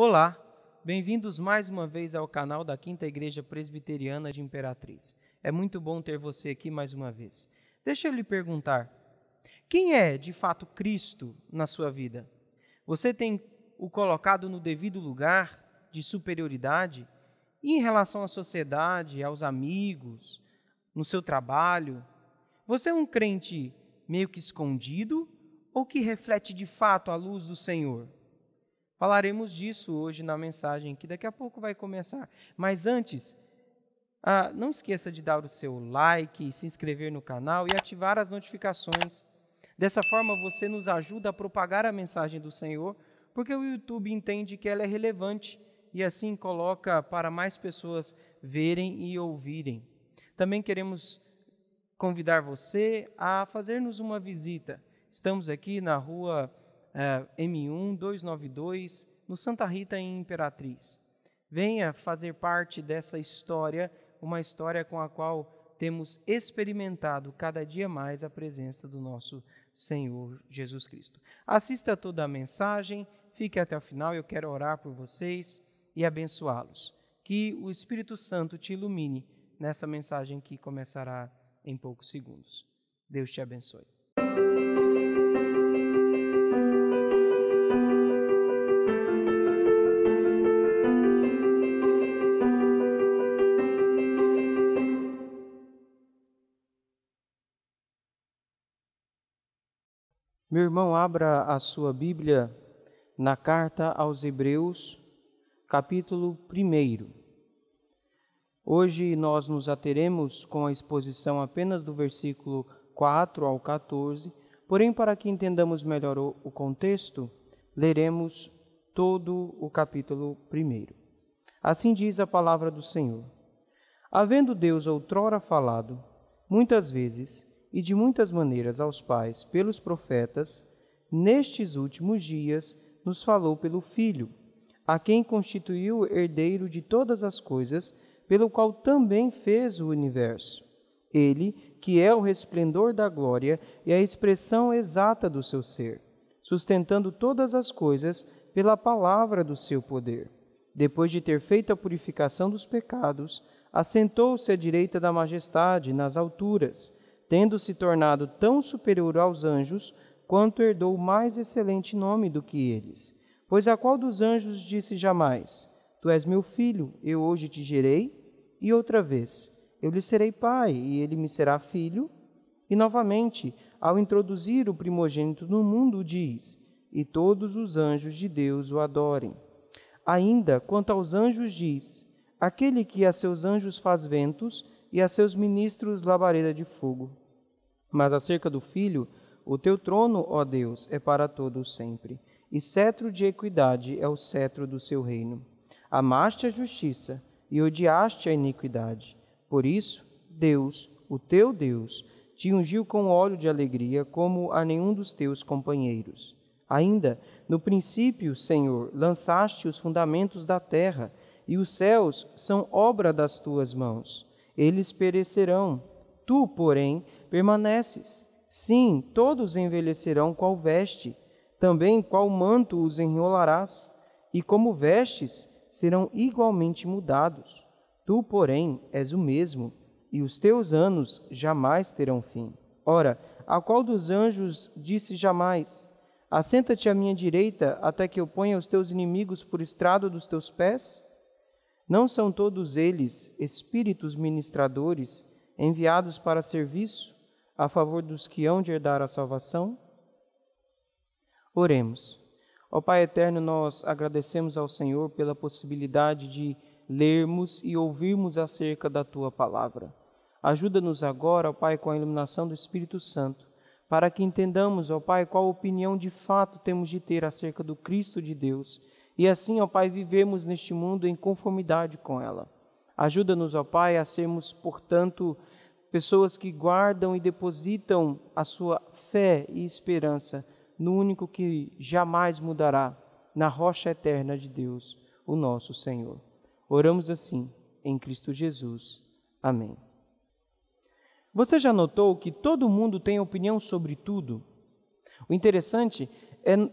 Olá, bem-vindos mais uma vez ao canal da Quinta Igreja Presbiteriana de Imperatriz. É muito bom ter você aqui mais uma vez. Deixa eu lhe perguntar, quem é de fato Cristo na sua vida? Você tem o colocado no devido lugar de superioridade? E em relação à sociedade, aos amigos, no seu trabalho? Você é um crente meio que escondido ou que reflete de fato a luz do Senhor? Falaremos disso hoje na mensagem que daqui a pouco vai começar. Mas antes, não esqueça de dar o seu like, se inscrever no canal e ativar as notificações. Dessa forma você nos ajuda a propagar a mensagem do Senhor, porque o YouTube entende que ela é relevante e assim coloca para mais pessoas verem e ouvirem. Também queremos convidar você a fazer-nos uma visita. Estamos aqui na rua M1 292, no Santa Rita, em Imperatriz. Venha fazer parte dessa história, uma história com a qual temos experimentado cada dia mais a presença do nosso Senhor Jesus Cristo. Assista toda a mensagem, fique até o final, eu quero orar por vocês e abençoá-los. Que o Espírito Santo te ilumine nessa mensagem que começará em poucos segundos. Deus te abençoe. Meu irmão, abra a sua Bíblia na carta aos Hebreus, capítulo 1. Hoje nós nos ateremos com a exposição apenas do versículo 4 ao 14, porém, para que entendamos melhor o contexto, leremos todo o capítulo 1. Assim diz a palavra do Senhor. Havendo Deus outrora falado, muitas vezes, e de muitas maneiras aos pais pelos profetas, nestes últimos dias nos falou pelo Filho, a quem constituiu herdeiro de todas as coisas, pelo qual também fez o universo. Ele, que é o resplendor da glória e a expressão exata do seu ser, sustentando todas as coisas pela palavra do seu poder. Depois de ter feito a purificação dos pecados, assentou-se à direita da majestade nas alturas, tendo se tornado tão superior aos anjos, quanto herdou mais excelente nome do que eles. Pois a qual dos anjos disse jamais, Tu és meu filho, eu hoje te gerei? E outra vez, eu lhe serei pai, e ele me será filho? E novamente, ao introduzir o primogênito no mundo, diz, e todos os anjos de Deus o adorem. Ainda, quanto aos anjos diz, aquele que a seus anjos faz ventos, e a seus ministros labareda de fogo. Mas acerca do Filho, o teu trono, ó Deus, é para todos sempre, e cetro de equidade é o cetro do seu reino. Amaste a justiça e odiaste a iniquidade. Por isso, Deus, o teu Deus, te ungiu com óleo de alegria como a nenhum dos teus companheiros. Ainda, no princípio, Senhor, lançaste os fundamentos da terra, e os céus são obra das tuas mãos. Eles perecerão, tu, porém, permaneces. Sim, todos envelhecerão qual veste, também qual manto os enrolarás, e como vestes serão igualmente mudados. Tu, porém, és o mesmo, e os teus anos jamais terão fim. Ora, a qual dos anjos disse jamais, assenta-te à minha direita, até que eu ponha os teus inimigos por estrado dos teus pés? Não são todos eles espíritos ministradores, enviados para serviço, a favor dos que hão de herdar a salvação? Oremos. Ó Pai eterno, nós agradecemos ao Senhor pela possibilidade de lermos e ouvirmos acerca da Tua palavra. Ajuda-nos agora, ó Pai, com a iluminação do Espírito Santo, para que entendamos, ó Pai, qual opinião de fato temos de ter acerca do Cristo de Deus, e assim, ó Pai, vivemos neste mundo em conformidade com ela. Ajuda-nos, ó Pai, a sermos, portanto, pessoas que guardam e depositam a sua fé e esperança no único que jamais mudará, na rocha eterna de Deus, o nosso Senhor. Oramos assim, em Cristo Jesus. Amém. Você já notou que todo mundo tem opinião sobre tudo? O interessante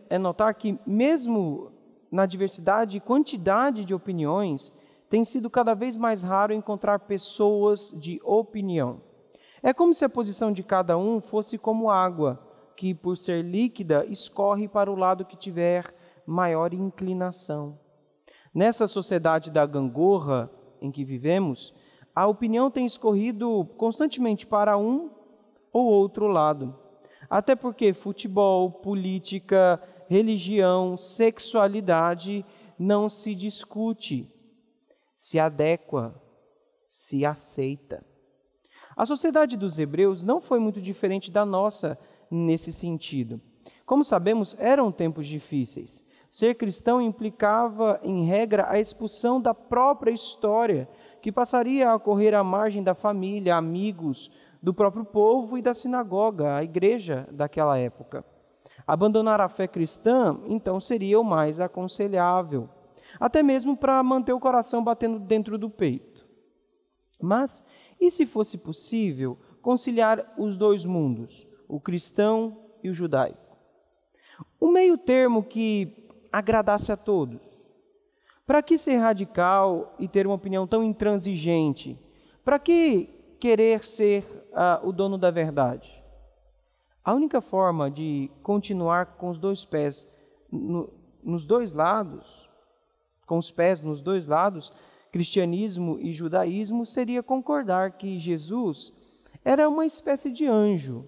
é notar que mesmo na diversidade e quantidade de opiniões, tem sido cada vez mais raro encontrar pessoas de opinião. É como se a posição de cada um fosse como água, que, por ser líquida, escorre para o lado que tiver maior inclinação. Nessa sociedade da gangorra em que vivemos, a opinião tem escorrido constantemente para um ou outro lado. Até porque futebol, política, religião, sexualidade não se discute, se adequa, se aceita. A sociedade dos hebreus não foi muito diferente da nossa nesse sentido. Como sabemos, eram tempos difíceis. Ser cristão implicava, em regra, a expulsão da própria história, que passaria a ocorrer à margem da família, amigos, do próprio povo e da sinagoga, a igreja daquela época. Abandonar a fé cristã, então, seria o mais aconselhável, até mesmo para manter o coração batendo dentro do peito. Mas, e se fosse possível conciliar os dois mundos, o cristão e o judaico? Um meio termo que agradasse a todos. Para que ser radical e ter uma opinião tão intransigente? Para que querer ser o dono da verdade? A única forma de continuar com os dois pés nos dois lados, com os pés nos dois lados, cristianismo e judaísmo, seria concordar que Jesus era uma espécie de anjo.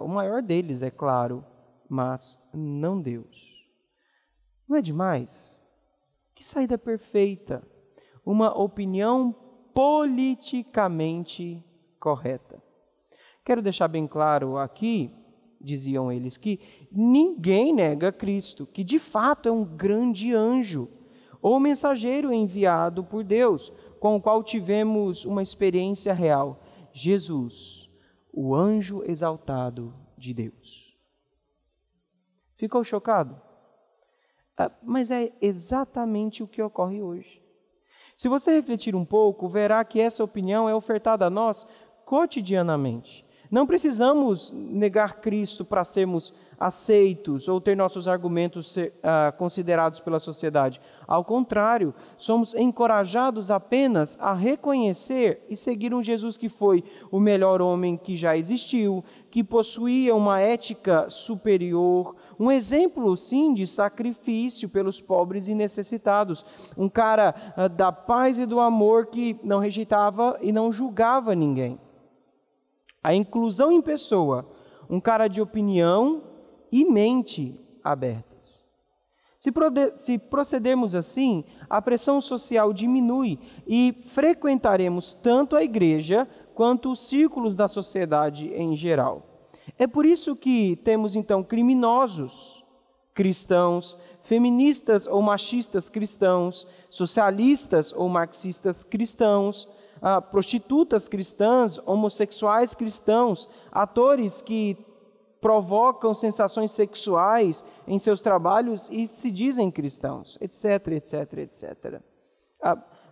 O maior deles, é claro, mas não Deus. Não é demais? Que saída perfeita! Uma opinião politicamente correta. Quero deixar bem claro aqui, diziam eles, que ninguém nega Cristo, que de fato é um grande anjo, ou mensageiro enviado por Deus, com o qual tivemos uma experiência real. Jesus, o anjo exaltado de Deus. Ficou chocado? Mas é exatamente o que ocorre hoje. Se você refletir um pouco, verá que essa opinião é ofertada a nós cotidianamente. Não precisamos negar Cristo para sermos aceitos ou ter nossos argumentos considerados pela sociedade. Ao contrário, somos encorajados apenas a reconhecer e seguir um Jesus que foi o melhor homem que já existiu, que possuía uma ética superior, um exemplo, sim, de sacrifício pelos pobres e necessitados, um cara da paz e do amor que não rejeitava e não julgava ninguém. A inclusão em pessoa, um cara de opinião e mente abertas. Se procedermos assim, a pressão social diminui e frequentaremos tanto a igreja quanto os círculos da sociedade em geral. É por isso que temos então criminosos cristãos, feministas ou machistas cristãos, socialistas ou marxistas cristãos, prostitutas cristãs, homossexuais cristãos, atores que provocam sensações sexuais em seus trabalhos e se dizem cristãos, etc, etc, etc.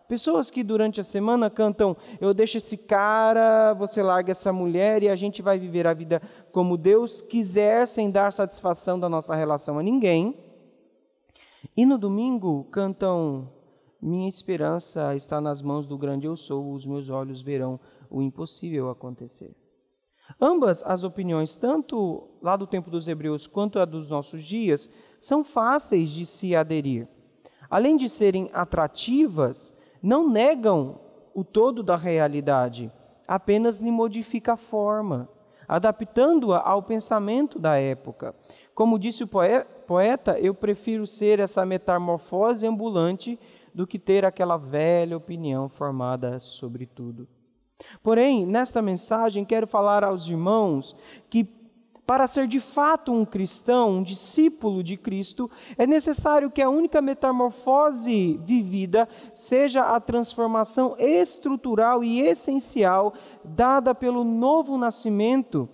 Pessoas que durante a semana cantam: eu deixo esse cara, você larga essa mulher e a gente vai viver a vida como Deus quiser, sem dar satisfação da nossa relação a ninguém. E no domingo cantam: minha esperança está nas mãos do grande eu sou, os meus olhos verão o impossível acontecer. Ambas as opiniões, tanto lá do tempo dos hebreus quanto a dos nossos dias, são fáceis de se aderir. Além de serem atrativas, não negam o todo da realidade, apenas lhe modifica a forma, adaptando-a ao pensamento da época. Como disse o poeta, eu prefiro ser essa metamorfose ambulante do que ter aquela velha opinião formada sobre tudo. Porém, nesta mensagem, quero falar aos irmãos que, para ser de fato um cristão, um discípulo de Cristo, é necessário que a única metamorfose vivida seja a transformação estrutural e essencial dada pelo novo nascimento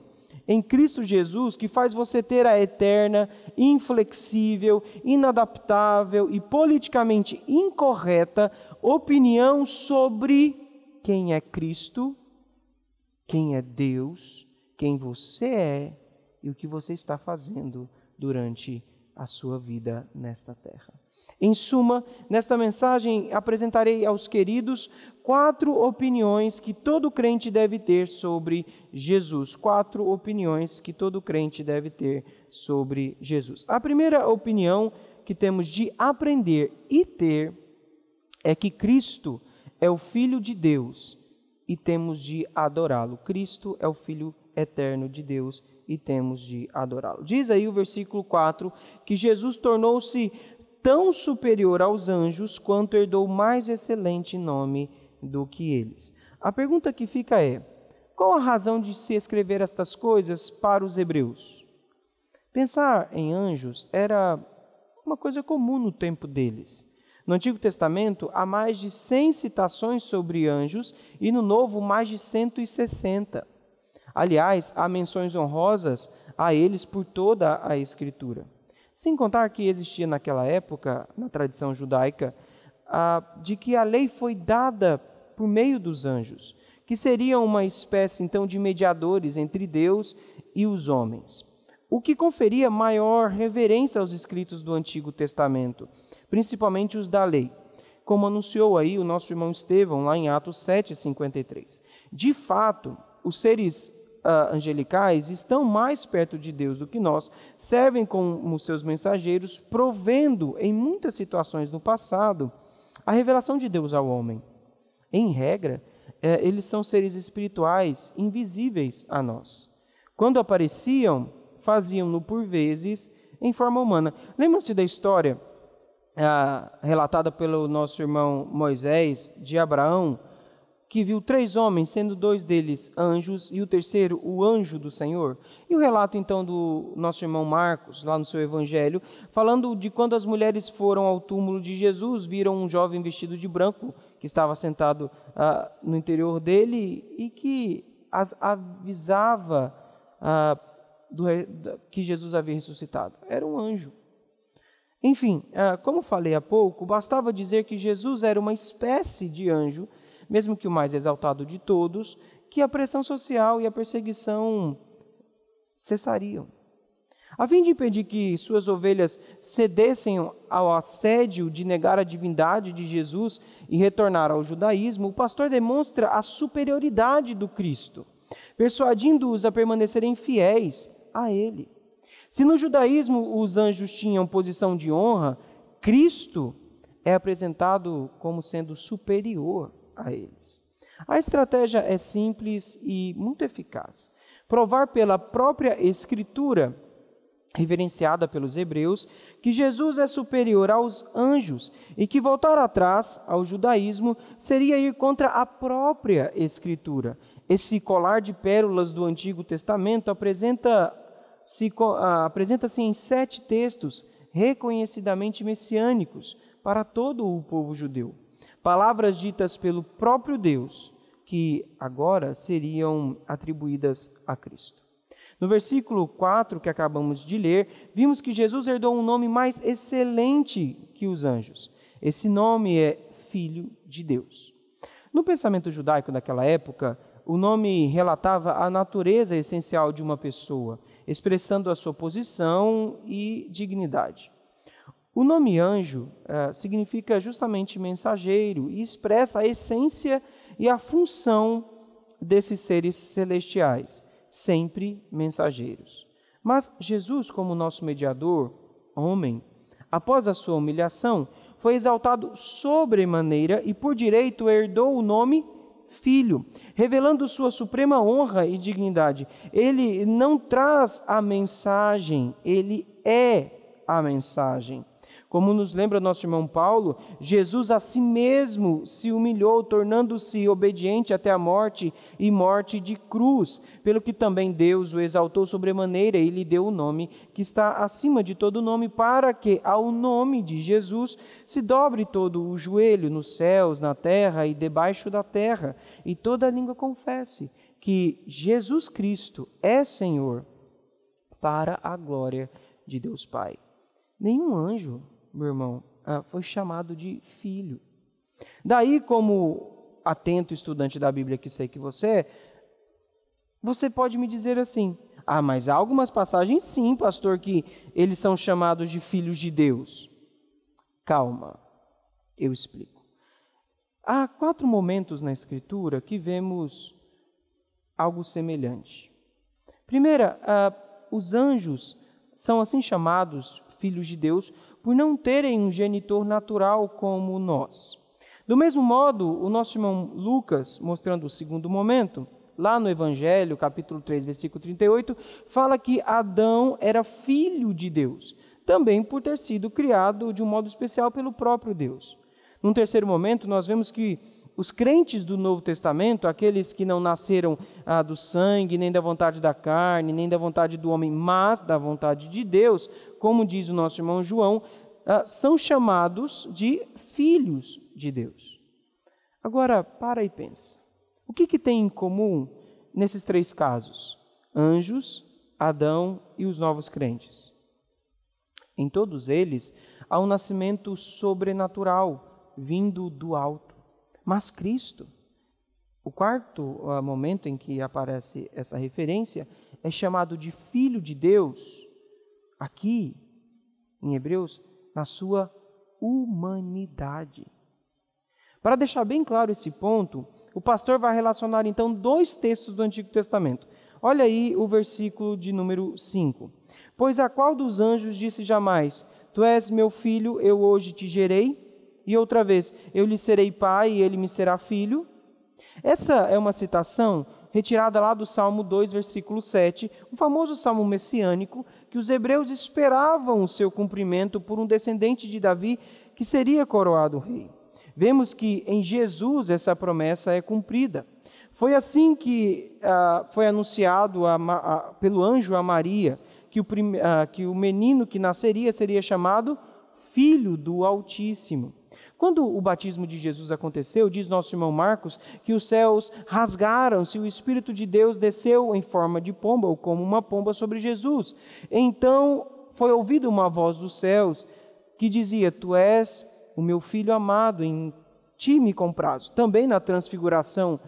em Cristo Jesus, que faz você ter a eterna, inflexível, inadaptável e politicamente incorreta opinião sobre quem é Cristo, quem é Deus, quem você é e o que você está fazendo durante a sua vida nesta terra. Em suma, nesta mensagem apresentarei aos queridos 4 opiniões que todo crente deve ter sobre Jesus. 4 opiniões que todo crente deve ter sobre Jesus. A primeira opinião que temos de aprender e ter é que Cristo é o Filho de Deus e temos de adorá-lo. Cristo é o Filho eterno de Deus e temos de adorá-lo. Diz aí o versículo 4 que Jesus tornou-se tão superior aos anjos quanto herdou mais excelente nome do que eles. A pergunta que fica é: qual a razão de se escrever estas coisas para os hebreus? Pensar em anjos era uma coisa comum no tempo deles. No Antigo Testamento, há mais de 100 citações sobre anjos e no Novo, mais de 160. Aliás, há menções honrosas a eles por toda a Escritura. Sem contar que existia naquela época, na tradição judaica, de que a lei foi dada por meio dos anjos, que seriam uma espécie, então, de mediadores entre Deus e os homens, o que conferia maior reverência aos escritos do Antigo Testamento, principalmente os da lei, como anunciou aí o nosso irmão Estevão, lá em Atos 7:53. De fato, os seres angelicais estão mais perto de Deus do que nós, servem como seus mensageiros, provendo, em muitas situações no passado, a revelação de Deus ao homem. Em regra, eles são seres espirituais, invisíveis a nós. Quando apareciam, faziam-no por vezes em forma humana. Lembram-se da história relatada pelo nosso irmão Moisés, de Abraão, que viu 3 homens, sendo 2 deles anjos e o terceiro o anjo do Senhor? E o relato então do nosso irmão Marcos, lá no seu evangelho, falando de quando as mulheres foram ao túmulo de Jesus, viram um jovem vestido de branco que estava sentado no interior dele e que as avisava que Jesus havia ressuscitado. Era um anjo. Enfim, como falei há pouco, bastava dizer que Jesus era uma espécie de anjo, mesmo que o mais exaltado de todos, que a pressão social e a perseguição cessariam. A fim de impedir que suas ovelhas cedessem ao assédio de negar a divindade de Jesus e retornar ao judaísmo, o pastor demonstra a superioridade do Cristo, persuadindo-os a permanecerem fiéis a Ele. Se no judaísmo os anjos tinham posição de honra, Cristo é apresentado como sendo superior a eles. A estratégia é simples e muito eficaz. Provar pela própria Escritura, reverenciada pelos hebreus, que Jesus é superior aos anjos e que voltar atrás ao judaísmo seria ir contra a própria Escritura. Esse colar de pérolas do Antigo Testamento apresenta-se em 7 textos reconhecidamente messiânicos para todo o povo judeu. Palavras ditas pelo próprio Deus, que agora seriam atribuídas a Cristo. No versículo 4 que acabamos de ler, vimos que Jesus herdou um nome mais excelente que os anjos. Esse nome é Filho de Deus. No pensamento judaico daquela época, o nome relatava a natureza essencial de uma pessoa, expressando a sua posição e dignidade. O nome anjo significa justamente mensageiro e expressa a essência e a função desses seres celestiais, sempre mensageiros. Mas Jesus, como nosso mediador, homem, após a sua humilhação, foi exaltado sobremaneira e por direito herdou o nome Filho, revelando sua suprema honra e dignidade. Ele não traz a mensagem, ele é a mensagem. Como nos lembra nosso irmão Paulo, Jesus a si mesmo se humilhou, tornando-se obediente até a morte e morte de cruz, pelo que também Deus o exaltou sobremaneira e lhe deu o nome que está acima de todo nome, para que ao nome de Jesus se dobre todo o joelho nos céus, na terra e debaixo da terra, e toda língua confesse que Jesus Cristo é Senhor, para a glória de Deus Pai. Nenhum anjo, meu irmão, foi chamado de filho. Daí, como atento estudante da Bíblia que sei que você pode me dizer assim: mas há algumas passagens sim, pastor, que eles são chamados de filhos de Deus. Calma, eu explico. Há 4 momentos na Escritura que vemos algo semelhante. Primeira, os anjos são assim chamados filhos de Deus por não terem um genitor natural como nós. Do mesmo modo, o nosso irmão Lucas, mostrando o segundo momento, lá no Evangelho, capítulo 3, versículo 38, fala que Adão era filho de Deus, também por ter sido criado de um modo especial pelo próprio Deus. Num terceiro momento, nós vemos que os crentes do Novo Testamento, aqueles que não nasceram do sangue, nem da vontade da carne, nem da vontade do homem, mas da vontade de Deus, como diz o nosso irmão João, são chamados de filhos de Deus. Agora, para e pensa. O que tem em comum nesses 3 casos? Anjos, Adão e os novos crentes. Em todos eles, há um nascimento sobrenatural, vindo do alto. Mas Cristo, o quarto momento em que aparece essa referência, é chamado de Filho de Deus, aqui, em Hebreus, na sua humanidade. Para deixar bem claro esse ponto, o pastor vai relacionar então 2 textos do Antigo Testamento. Olha aí o versículo de número 5. Pois a qual dos anjos disse jamais, tu és meu filho, eu hoje te gerei? E outra vez, eu lhe serei pai e ele me será filho? Essa é uma citação retirada lá do Salmo 2, versículo 7, um famoso salmo messiânico, que os hebreus esperavam o seu cumprimento por um descendente de Davi que seria coroado rei. Vemos que em Jesus essa promessa é cumprida. Foi assim que foi anunciado pelo anjo a Maria, que o menino que nasceria seria chamado Filho do Altíssimo. Quando o batismo de Jesus aconteceu, diz nosso irmão Marcos, que os céus rasgaram-se e o Espírito de Deus desceu em forma de pomba, ou como uma pomba sobre Jesus. Então foi ouvida uma voz dos céus que dizia, tu és o meu filho amado, em ti me comprazo. Também na transfiguração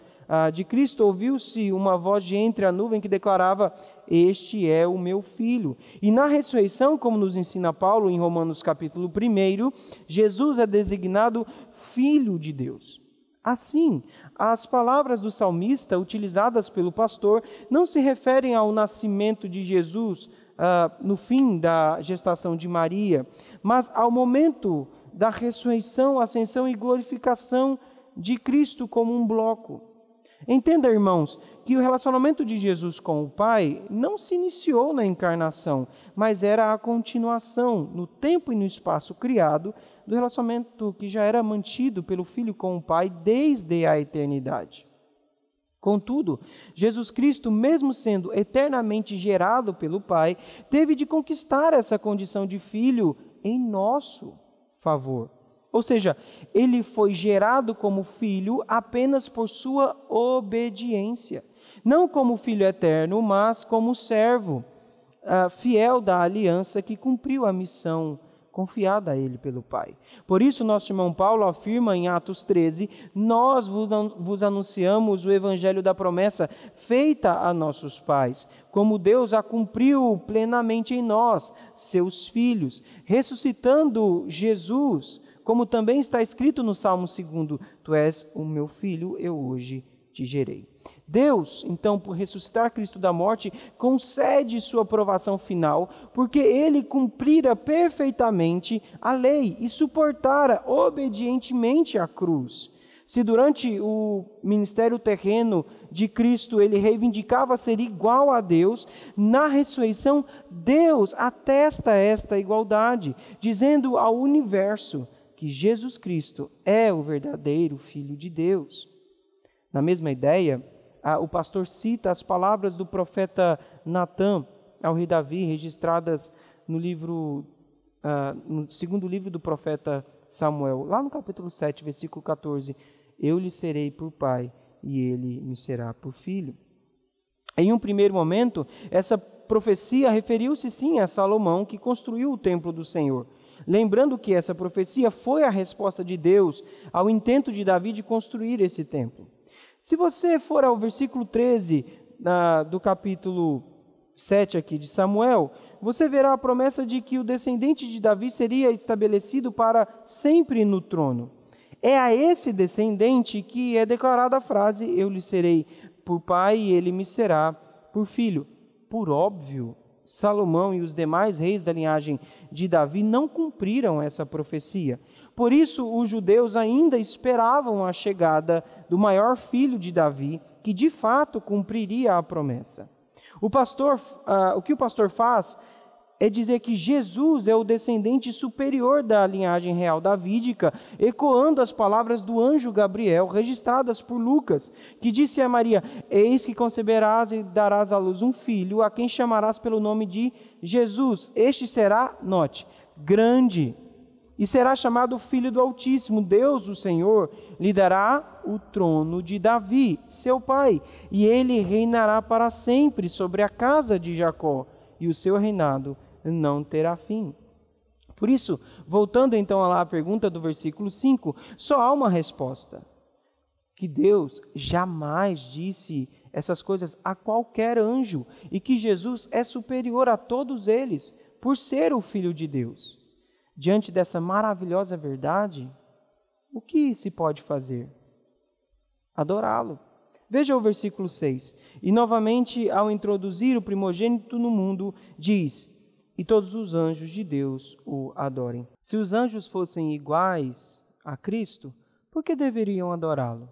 de Cristo ouviu-se uma voz de entre a nuvem que declarava, este é o meu filho. E na ressurreição, como nos ensina Paulo em Romanos capítulo 1, Jesus é designado Filho de Deus. Assim, as palavras do salmista utilizadas pelo pastor não se referem ao nascimento de Jesus no fim da gestação de Maria, mas ao momento da ressurreição, ascensão e glorificação de Cristo como um bloco. Entenda, irmãos, que o relacionamento de Jesus com o Pai não se iniciou na encarnação, mas era a continuação, no tempo e no espaço criado, do relacionamento que já era mantido pelo Filho com o Pai desde a eternidade. Contudo, Jesus Cristo, mesmo sendo eternamente gerado pelo Pai, teve de conquistar essa condição de Filho em nosso favor. Ou seja, ele foi gerado como filho apenas por sua obediência. Não como filho eterno, mas como servo fiel da aliança que cumpriu a missão confiada a ele pelo Pai. Por isso, nosso irmão Paulo afirma em Atos 13, nós vos anunciamos o evangelho da promessa feita a nossos pais, como Deus a cumpriu plenamente em nós, seus filhos, ressuscitando Jesus, como também está escrito no Salmo 2, tu és o meu filho, eu hoje te gerei. Deus, então, por ressuscitar Cristo da morte, concede sua aprovação final, porque ele cumprira perfeitamente a lei e suportara obedientemente a cruz. Se durante o ministério terreno de Cristo ele reivindicava ser igual a Deus, na ressurreição Deus atesta esta igualdade, dizendo ao universo que Jesus Cristo é o verdadeiro Filho de Deus. Na mesma ideia, o pastor cita as palavras do profeta Natã ao rei Davi, registradas no segundo livro do profeta Samuel, lá no capítulo 7, versículo 14, eu lhe serei por pai e ele me será por filho. Em um primeiro momento, essa profecia referiu-se sim a Salomão, que construiu o templo do Senhor. Lembrando que essa profecia foi a resposta de Deus ao intento de Davi de construir esse templo. Se você for ao versículo 13 do capítulo 7 aqui de Samuel, você verá a promessa de que o descendente de Davi seria estabelecido para sempre no trono. É a esse descendente que é declarada a frase: eu lhe serei por pai e ele me será por filho. Por óbvio, Salomão e os demais reis da linhagem de Davi não cumpriram essa profecia. Por isso, os judeus ainda esperavam a chegada do maior filho de Davi, que de fato cumpriria a promessa. O que o pastor faz é dizer que Jesus é o descendente superior da linhagem real davídica, ecoando as palavras do anjo Gabriel, registradas por Lucas, que disse a Maria: eis que conceberás e darás à luz um filho, a quem chamarás pelo nome de Jesus. Este será, note, grande, e será chamado Filho do Altíssimo. Deus, o Senhor, lhe dará o trono de Davi, seu pai, e ele reinará para sempre sobre a casa de Jacó, e o seu reinado não terá fim. Por isso, voltando então lá à pergunta do versículo 5, só há uma resposta: que Deus jamais disse essas coisas a qualquer anjo, e que Jesus é superior a todos eles, por ser o Filho de Deus. Diante dessa maravilhosa verdade, o que se pode fazer? Adorá-lo. Veja o versículo 6. E novamente, ao introduzir o primogênito no mundo, diz: e todos os anjos de Deus o adorem. Se os anjos fossem iguais a Cristo, por que deveriam adorá-lo?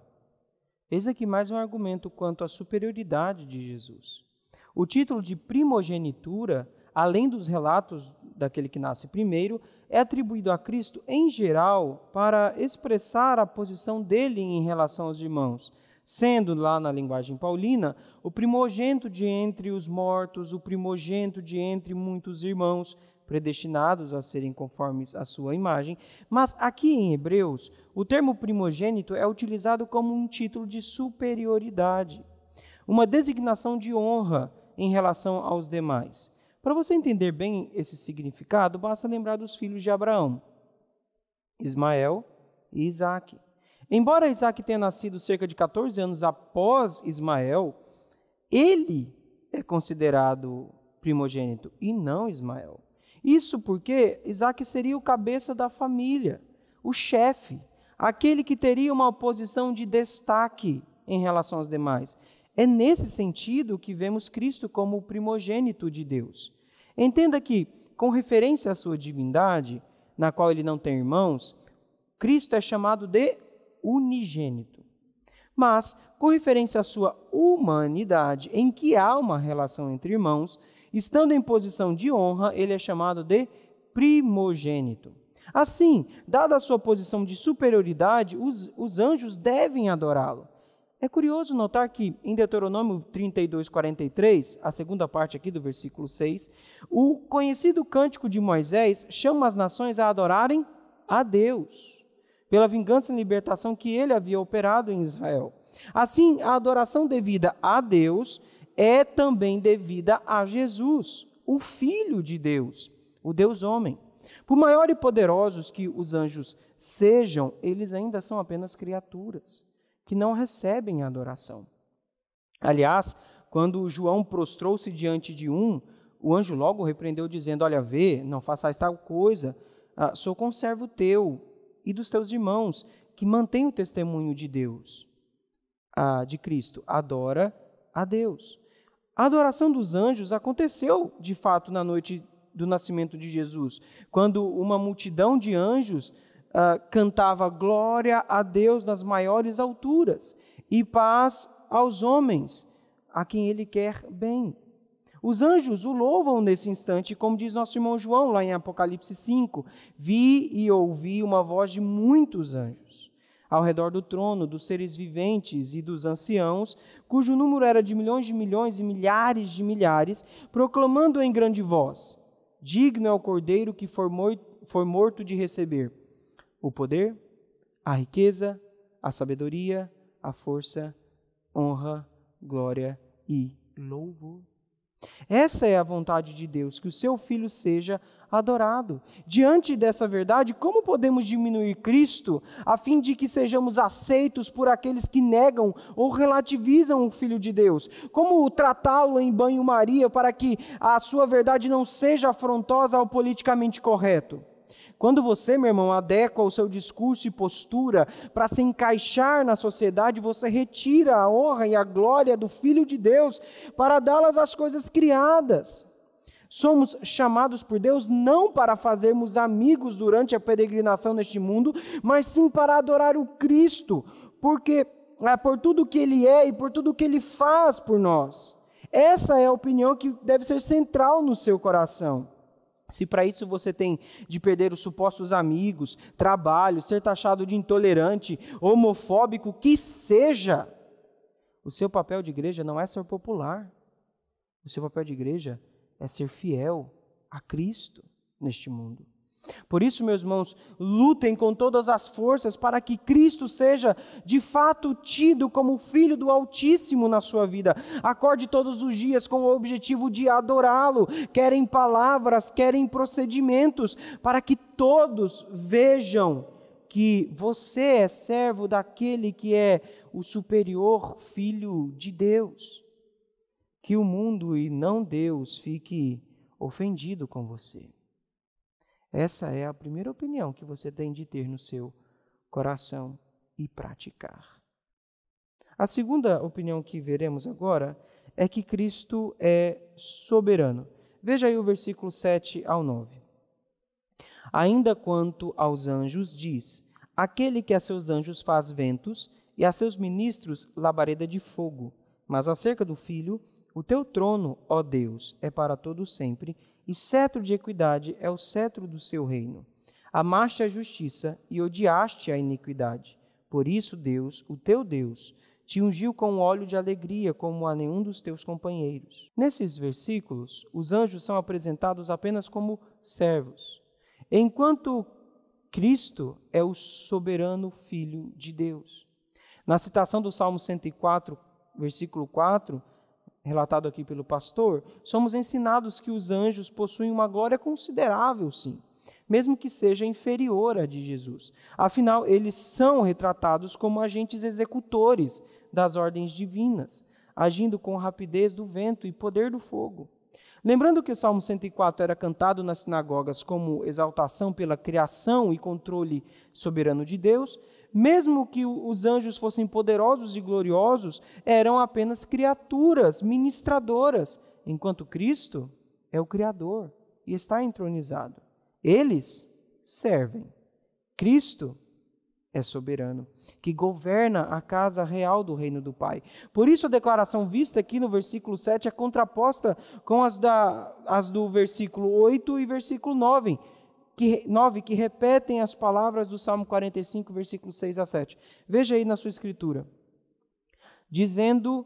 Eis aqui mais um argumento quanto à superioridade de Jesus. O título de primogenitura, além dos relatos daquele que nasce primeiro, é atribuído a Cristo em geral para expressar a posição dele em relação aos irmãos, sendo, lá na linguagem paulina, o primogênito de entre os mortos, o primogênito de entre muitos irmãos, predestinados a serem conformes à sua imagem. Mas aqui em Hebreus, o termo primogênito é utilizado como um título de superioridade, uma designação de honra em relação aos demais. Para você entender bem esse significado, basta lembrar dos filhos de Abraão, Ismael e Isaque. Embora Isaque tenha nascido cerca de 14 anos após Ismael, ele é considerado primogênito e não Ismael. Isso porque Isaque seria o cabeça da família, o chefe, aquele que teria uma posição de destaque em relação aos demais. É nesse sentido que vemos Cristo como o primogênito de Deus. Entenda que, com referência à sua divindade, na qual ele não tem irmãos, Cristo é chamado de unigênito. Mas, com referência à sua humanidade, em que há uma relação entre irmãos, estando em posição de honra, ele é chamado de primogênito. Assim, dada a sua posição de superioridade, os anjos devem adorá-lo. É curioso notar que em Deuteronômio 32:43, a segunda parte aqui do versículo 6, o conhecido cântico de Moisés chama as nações a adorarem a Deus, pela vingança e libertação que ele havia operado em Israel. Assim, a adoração devida a Deus é também devida a Jesus, o Filho de Deus, o Deus homem. Por maior e poderosos que os anjos sejam, eles ainda são apenas criaturas que não recebem a adoração. Aliás, quando João prostrou-se diante de o anjo logo repreendeu, dizendo: olha, vê, não façais tal coisa, sou conservo teu e dos teus irmãos, que mantém o testemunho de Deus, de Cristo. Adora a Deus. A adoração dos anjos aconteceu, de fato, na noite do nascimento de Jesus, quando uma multidão de anjos cantava glória a Deus nas maiores alturas e paz aos homens, a quem Ele quer bem. Os anjos o louvam nesse instante, como diz nosso irmão João, lá em Apocalipse 5, vi e ouvi uma voz de muitos anjos, ao redor do trono, dos seres viventes e dos anciãos, cujo número era de milhões e milhares de milhares, proclamando em grande voz: digno é o Cordeiro que foi morto de receber o poder, a riqueza, a sabedoria, a força, honra, glória e louvor. Essa é a vontade de Deus, que o seu Filho seja adorado. Diante dessa verdade, como podemos diminuir Cristo a fim de que sejamos aceitos por aqueles que negam ou relativizam o Filho de Deus? Como tratá-lo em banho-maria para que a sua verdade não seja afrontosa ao politicamente correto? Quando você, meu irmão, adequa o seu discurso e postura para se encaixar na sociedade, você retira a honra e a glória do Filho de Deus para dá-las às coisas criadas. Somos chamados por Deus não para fazermos amigos durante a peregrinação neste mundo, mas sim para adorar o Cristo, por tudo que Ele é e por tudo que Ele faz por nós. Essa é a opinião que deve ser central no seu coração. Se para isso você tem de perder os supostos amigos, trabalho, ser taxado de intolerante, homofóbico, que seja, o seu papel de igreja não é ser popular. O seu papel de igreja é ser fiel a Cristo neste mundo. Por isso, meus irmãos, lutem com todas as forças para que Cristo seja de fato tido como Filho do Altíssimo na sua vida. Acorde todos os dias com o objetivo de adorá-lo, quer em palavras, quer em procedimentos, para que todos vejam que você é servo daquele que é o superior Filho de Deus. Que o mundo e não Deus fique ofendido com você. Essa é a primeira opinião que você tem de ter no seu coração e praticar. A segunda opinião que veremos agora é que Cristo é soberano. Veja aí o versículo 7 ao 9. Ainda quanto aos anjos, diz: aquele que a seus anjos faz ventos e a seus ministros labareda de fogo. Mas acerca do Filho, o teu trono, ó Deus, é para todo sempre, e cetro de equidade é o cetro do seu reino. Amaste a justiça e odiaste a iniquidade. Por isso, Deus, o teu Deus, te ungiu com óleo de alegria como a nenhum dos teus companheiros. Nesses versículos, os anjos são apresentados apenas como servos, enquanto Cristo é o soberano Filho de Deus. Na citação do Salmo 104, versículo 4, relatado aqui pelo pastor, somos ensinados que os anjos possuem uma glória considerável, sim, mesmo que seja inferior à de Jesus. Afinal, eles são retratados como agentes executores das ordens divinas, agindo com rapidez do vento e poder do fogo. Lembrando que o Salmo 104 era cantado nas sinagogas como exaltação pela criação e controle soberano de Deus, mesmo que os anjos fossem poderosos e gloriosos, eram apenas criaturas ministradoras, enquanto Cristo é o Criador e está entronizado. Eles servem. Cristo é soberano, que governa a casa real do reino do Pai. Por isso a declaração vista aqui no versículo 7 é contraposta com as do versículo 8 e versículo 9, que repetem as palavras do Salmo 45, versículos 6 a 7. Veja aí na sua escritura. Dizendo,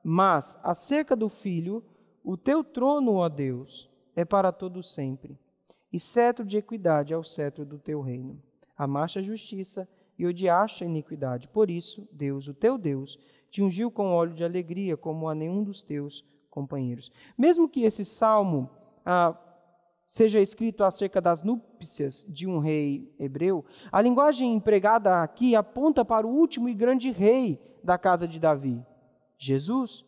mas acerca do Filho, o teu trono, ó Deus, é para todo sempre, e cetro de equidade é o cetro do teu reino. Amaste a justiça e odiaste a iniquidade. Por isso, Deus, o teu Deus, te ungiu com óleo de alegria como a nenhum dos teus companheiros. Mesmo que esse salmo seja escrito acerca das núpcias de um rei hebreu, a linguagem empregada aqui aponta para o último e grande rei da casa de Davi, Jesus,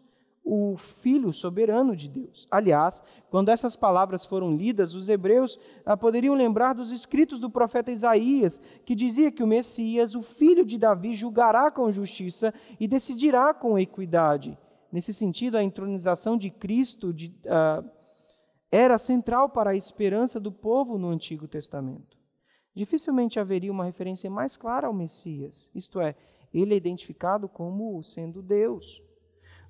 o Filho soberano de Deus. Aliás, quando essas palavras foram lidas, os hebreus poderiam lembrar dos escritos do profeta Isaías, que dizia que o Messias, o filho de Davi, julgará com justiça e decidirá com equidade. Nesse sentido, a entronização de Cristo era central para a esperança do povo no Antigo Testamento. Dificilmente haveria uma referência mais clara ao Messias, isto é, ele é identificado como sendo Deus.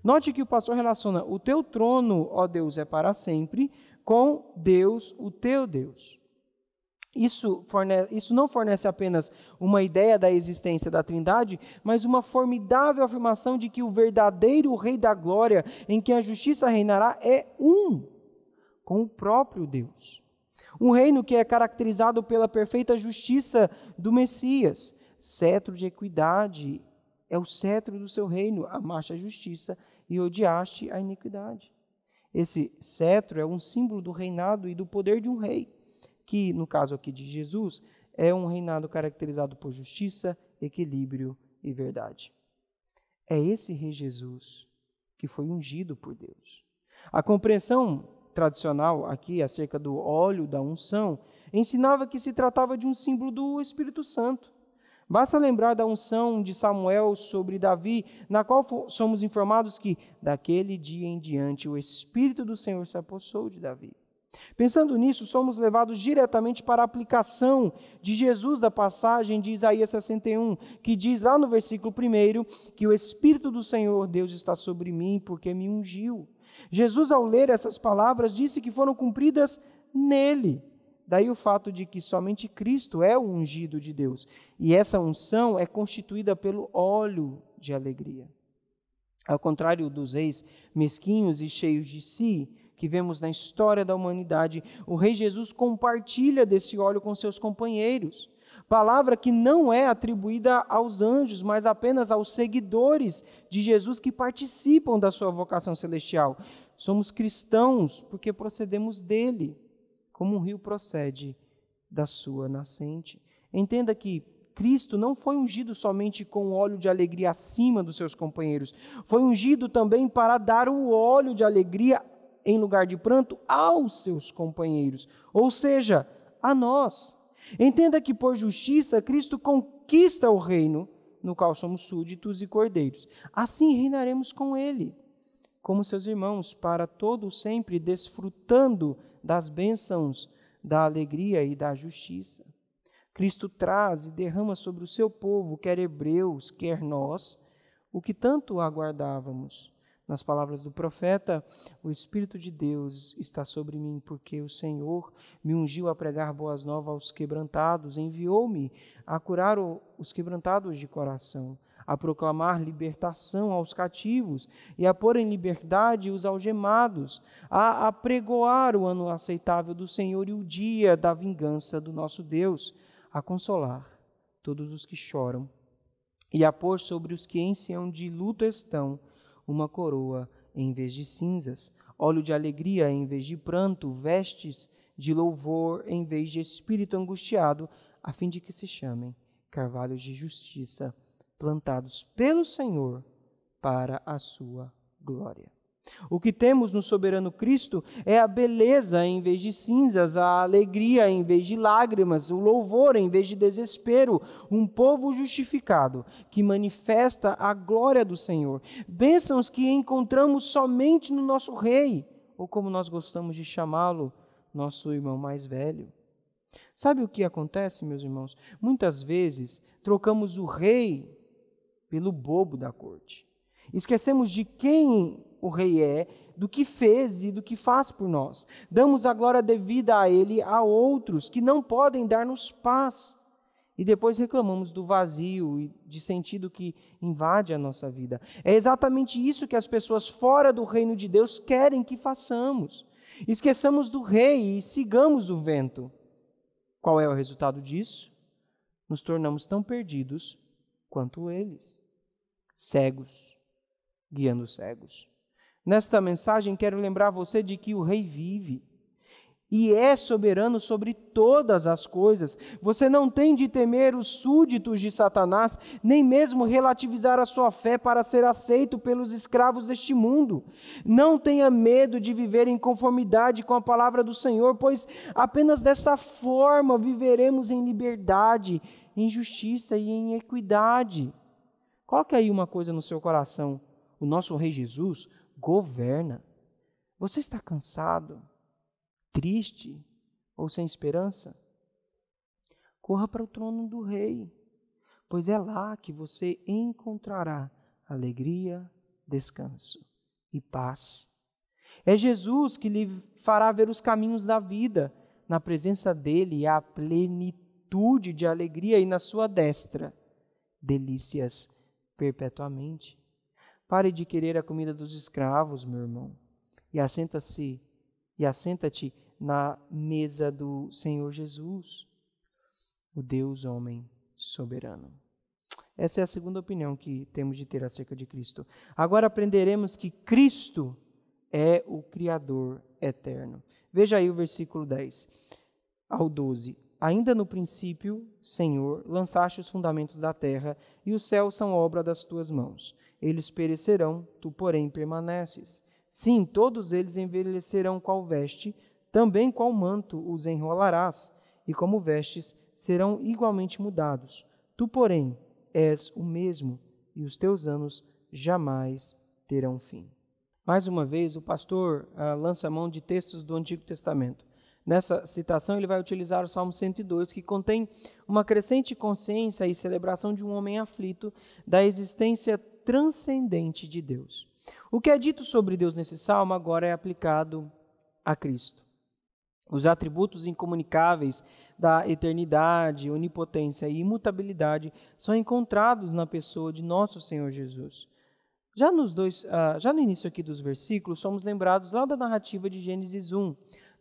Note que o pastor relaciona o teu trono, ó Deus, é para sempre, com Deus, o teu Deus. Isso não fornece apenas uma ideia da existência da Trindade, mas uma formidável afirmação de que o verdadeiro Rei da Glória, em que a justiça reinará, é com o próprio Deus. Um reino que é caracterizado pela perfeita justiça do Messias. Cetro de equidade é o cetro do seu reino, amaste a justiça e odiaste a iniquidade. Esse cetro é um símbolo do reinado e do poder de um rei, que, no caso aqui de Jesus, é um reinado caracterizado por justiça, equilíbrio e verdade. É esse rei Jesus que foi ungido por Deus. A compreensão tradicional aqui acerca do óleo da unção ensinava que se tratava de um símbolo do Espírito Santo. Basta lembrar da unção de Samuel sobre Davi, na qual somos informados que, daquele dia em diante, o Espírito do Senhor se apossou de Davi. Pensando nisso, somos levados diretamente para a aplicação de Jesus da passagem de Isaías 61, que diz lá no versículo 1 que o Espírito do Senhor Deus está sobre mim porque me ungiu. Jesus, ao ler essas palavras, disse que foram cumpridas nele. Daí o fato de que somente Cristo é o ungido de Deus. E essa unção é constituída pelo óleo de alegria. Ao contrário dos reis mesquinhos e cheios de si, que vemos na história da humanidade, o rei Jesus compartilha desse óleo com seus companheiros. Palavra que não é atribuída aos anjos, mas apenas aos seguidores de Jesus que participam da sua vocação celestial. Somos cristãos porque procedemos dele, como um rio procede da sua nascente. Entenda que Cristo não foi ungido somente com óleo de alegria acima dos seus companheiros, foi ungido também para dar o óleo de alegria em lugar de pranto aos seus companheiros, ou seja, a nós. Entenda que por justiça Cristo conquista o reino no qual somos súditos e cordeiros. Assim reinaremos com ele, como seus irmãos, para todo sempre desfrutando das bênçãos da alegria e da justiça. Cristo traz e derrama sobre o seu povo, quer hebreus, quer nós, o que tanto aguardávamos. Nas palavras do profeta, o Espírito de Deus está sobre mim, porque o Senhor me ungiu a pregar boas novas aos quebrantados, enviou-me a curar os quebrantados de coração, a proclamar libertação aos cativos e a pôr em liberdade os algemados, a apregoar o ano aceitável do Senhor e o dia da vingança do nosso Deus, a consolar todos os que choram e a pôr sobre os que em Sião de luto estão uma coroa em vez de cinzas, óleo de alegria em vez de pranto, vestes de louvor em vez de espírito angustiado, a fim de que se chamem carvalhos de justiça, plantados pelo Senhor para a sua glória. O que temos no soberano Cristo é a beleza em vez de cinzas, a alegria em vez de lágrimas, o louvor em vez de desespero, um povo justificado que manifesta a glória do Senhor. Bênçãos que encontramos somente no nosso Rei, ou como nós gostamos de chamá-lo, nosso irmão mais velho. Sabe o que acontece, meus irmãos? Muitas vezes trocamos o rei pelo bobo da corte. Esquecemos de quem o rei é, do que fez e do que faz por nós. Damos a glória devida a ele a outros que não podem dar-nos paz. E depois reclamamos do vazio e de sentido que invade a nossa vida. É exatamente isso que as pessoas fora do reino de Deus querem que façamos. Esqueçamos do rei e sigamos o vento. Qual é o resultado disso? Nos tornamos tão perdidos quanto eles. Cegos, guiando cegos. Nesta mensagem, quero lembrar você de que o Rei vive e é soberano sobre todas as coisas. Você não tem de temer os súditos de Satanás, nem mesmo relativizar a sua fé para ser aceito pelos escravos deste mundo. Não tenha medo de viver em conformidade com a palavra do Senhor, pois apenas dessa forma viveremos em liberdade, em justiça e em equidade. Coloque aí uma coisa no seu coração. O nosso Rei Jesus governa. Você está cansado, triste ou sem esperança? Corra para o trono do Rei, pois é lá que você encontrará alegria, descanso e paz. É Jesus que lhe fará ver os caminhos da vida. Na presença dele há plenitude de alegria e na sua destra delícias perpetuamente. Pare de querer a comida dos escravos, meu irmão, e assenta-te na mesa do Senhor Jesus, o Deus homem soberano. Essa é a segunda opinião que temos de ter acerca de Cristo. Agora aprenderemos que Cristo é o Criador eterno. Veja aí o versículo 10 ao 12. Ainda no princípio, Senhor, lançaste os fundamentos da terra, e os céus são obra das tuas mãos. Eles perecerão, tu, porém, permaneces. Sim, todos eles envelhecerão qual veste, também qual manto os enrolarás, e como vestes serão igualmente mudados. Tu, porém, és o mesmo, e os teus anos jamais terão fim. Mais uma vez, o pastor lança mão de textos do Antigo Testamento. Nessa citação, ele vai utilizar o Salmo 102, que contém uma crescente consciência e celebração de um homem aflito da existência transcendente de Deus. O que é dito sobre Deus nesse salmo agora é aplicado a Cristo. Os atributos incomunicáveis da eternidade, onipotência e imutabilidade são encontrados na pessoa de nosso Senhor Jesus. Já no início aqui dos versículos, somos lembrados lá da narrativa de Gênesis 1.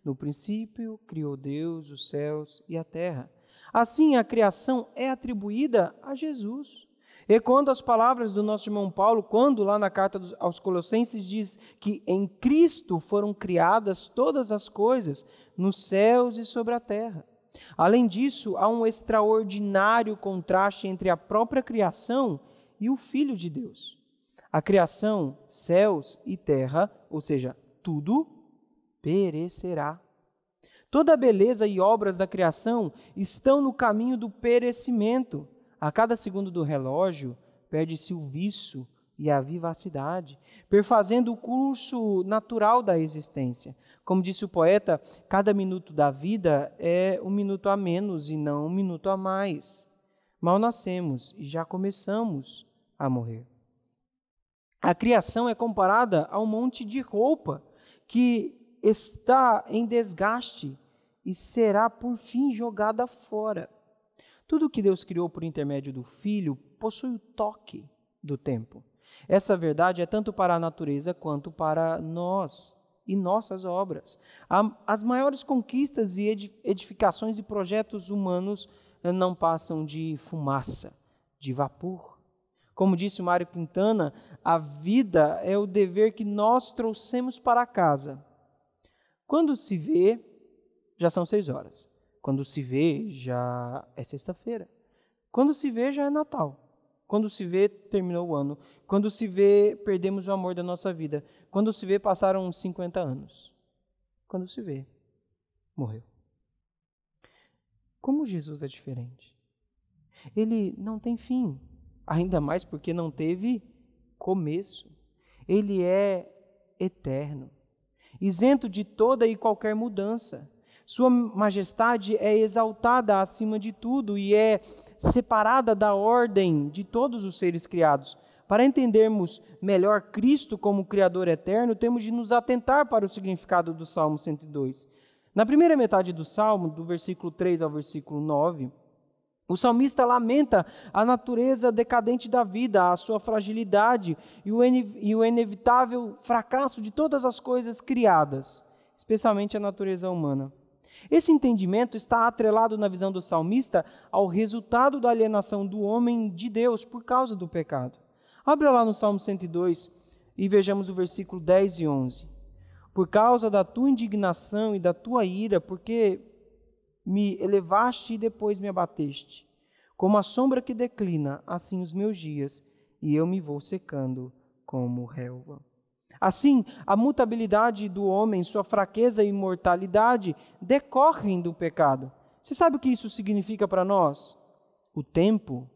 No princípio, criou Deus os céus e a terra. Assim, a criação é atribuída a Jesus. Ecoando as palavras do nosso irmão Paulo, quando lá na carta aos Colossenses diz que em Cristo foram criadas todas as coisas, nos céus e sobre a terra. Além disso, há um extraordinário contraste entre a própria criação e o Filho de Deus. A criação, céus e terra, ou seja, tudo, perecerá. Toda a beleza e obras da criação estão no caminho do perecimento. A cada segundo do relógio, perde-se o viço e a vivacidade, perfazendo o curso natural da existência. Como disse o poeta, cada minuto da vida é um minuto a menos e não um minuto a mais. Mal nascemos e já começamos a morrer. A criação é comparada a um monte de roupa que está em desgaste e será por fim jogada fora. Tudo que Deus criou por intermédio do Filho possui o toque do tempo. Essa verdade é tanto para a natureza quanto para nós e nossas obras. As maiores conquistas e edificações e projetos humanos não passam de fumaça, de vapor. Como disse Mário Quintana, a vida é o dever que nós trouxemos para casa. Quando se vê, já são 6 horas. Quando se vê, já é sexta-feira. Quando se vê, já é Natal. Quando se vê, terminou o ano. Quando se vê, perdemos o amor da nossa vida. Quando se vê, passaram uns 50 anos. Quando se vê, morreu. Como Jesus é diferente? Ele não tem fim, ainda mais porque não teve começo. Ele é eterno, isento de toda e qualquer mudança. Sua majestade é exaltada acima de tudo e é separada da ordem de todos os seres criados. Para entendermos melhor Cristo como Criador eterno, temos de nos atentar para o significado do Salmo 102. Na primeira metade do Salmo, do versículo 3 ao versículo 9, o salmista lamenta a natureza decadente da vida, a sua fragilidade e o inevitável fracasso de todas as coisas criadas, especialmente a natureza humana. Esse entendimento está atrelado na visão do salmista ao resultado da alienação do homem de Deus por causa do pecado. Abra lá no Salmo 102 e vejamos o versículo 10 e 11. Por causa da tua indignação e da tua ira, porque me elevaste e depois me abateste. Como a sombra que declina, assim os meus dias, e eu me vou secando como relva. Assim, a mutabilidade do homem, sua fraqueza e mortalidade decorrem do pecado. Você sabe o que isso significa para nós? O tempo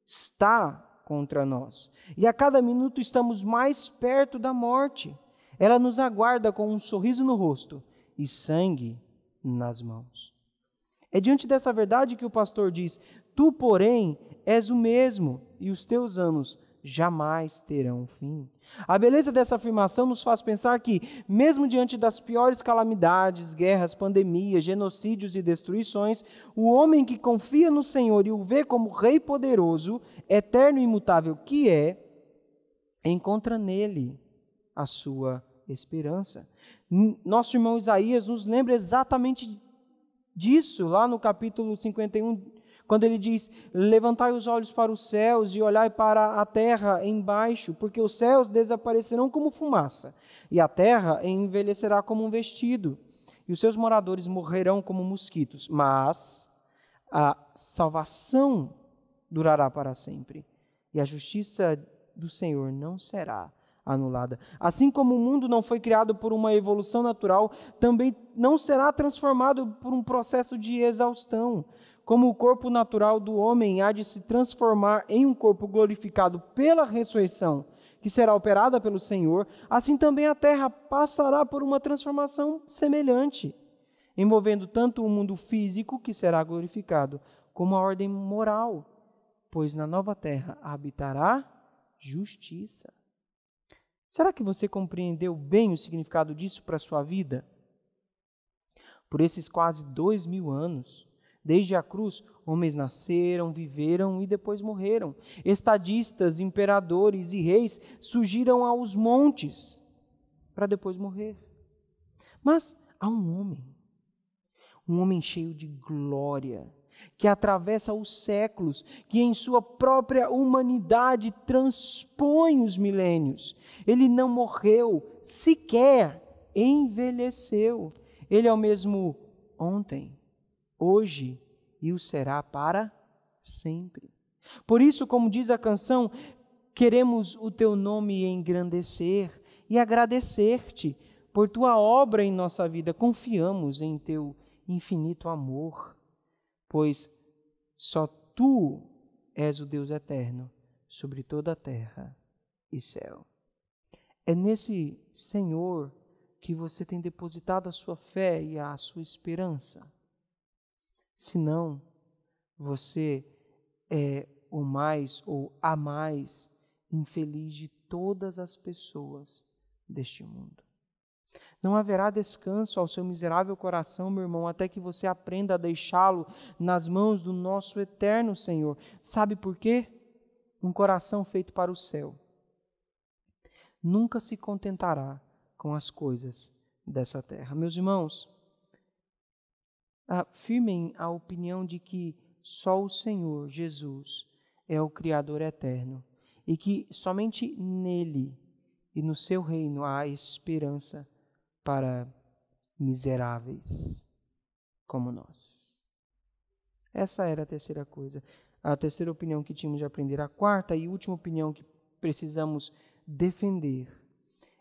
está contra nós. E a cada minuto estamos mais perto da morte. Ela nos aguarda com um sorriso no rosto e sangue nas mãos. É diante dessa verdade que o pastor diz: tu, porém, és o mesmo, e os teus anos jamais terão fim. A beleza dessa afirmação nos faz pensar que, mesmo diante das piores calamidades, guerras, pandemias, genocídios e destruições, o homem que confia no Senhor e o vê como Rei poderoso, eterno e imutável que é, encontra nele a sua esperança. Nosso irmão Isaías nos lembra exatamente disso, lá no capítulo 51, quando ele diz: levantai os olhos para os céus e olhai para a terra embaixo, porque os céus desaparecerão como fumaça, e a terra envelhecerá como um vestido, e os seus moradores morrerão como mosquitos, mas a salvação durará para sempre, e a justiça do Senhor não será anulada. Assim como o mundo não foi criado por uma evolução natural, também não será transformado por um processo de exaustão. Como o corpo natural do homem há de se transformar em um corpo glorificado pela ressurreição, que será operada pelo Senhor, assim também a terra passará por uma transformação semelhante, envolvendo tanto o mundo físico, que será glorificado, como a ordem moral, pois na nova terra habitará justiça. Será que você compreendeu bem o significado disso para a sua vida? Por esses quase 2000 anos, desde a cruz, homens nasceram, viveram e depois morreram. Estadistas, imperadores e reis surgiram aos montes para depois morrer. Mas há um homem cheio de glória, que atravessa os séculos, que em sua própria humanidade transpõe os milênios. Ele não morreu, sequer envelheceu. Ele é o mesmo ontem, hoje e o será para sempre. Por isso, como diz a canção, queremos o teu nome engrandecer e agradecer-te por tua obra em nossa vida. Confiamos em teu infinito amor, pois só tu és o Deus eterno sobre toda a terra e céu. É nesse Senhor que você tem depositado a sua fé e a sua esperança. Senão, você é o mais ou a mais infeliz de todas as pessoas deste mundo. Não haverá descanso ao seu miserável coração, meu irmão, até que você aprenda a deixá-lo nas mãos do nosso eterno Senhor. Sabe por quê? Um coração feito para o céu nunca se contentará com as coisas dessa terra. Meus irmãos, afirmem a opinião de que só o Senhor Jesus é o Criador eterno e que somente nele e no seu reino há esperança para miseráveis como nós. Essa era a terceira coisa, a terceira opinião que tínhamos de aprender. A quarta e última opinião que precisamos defender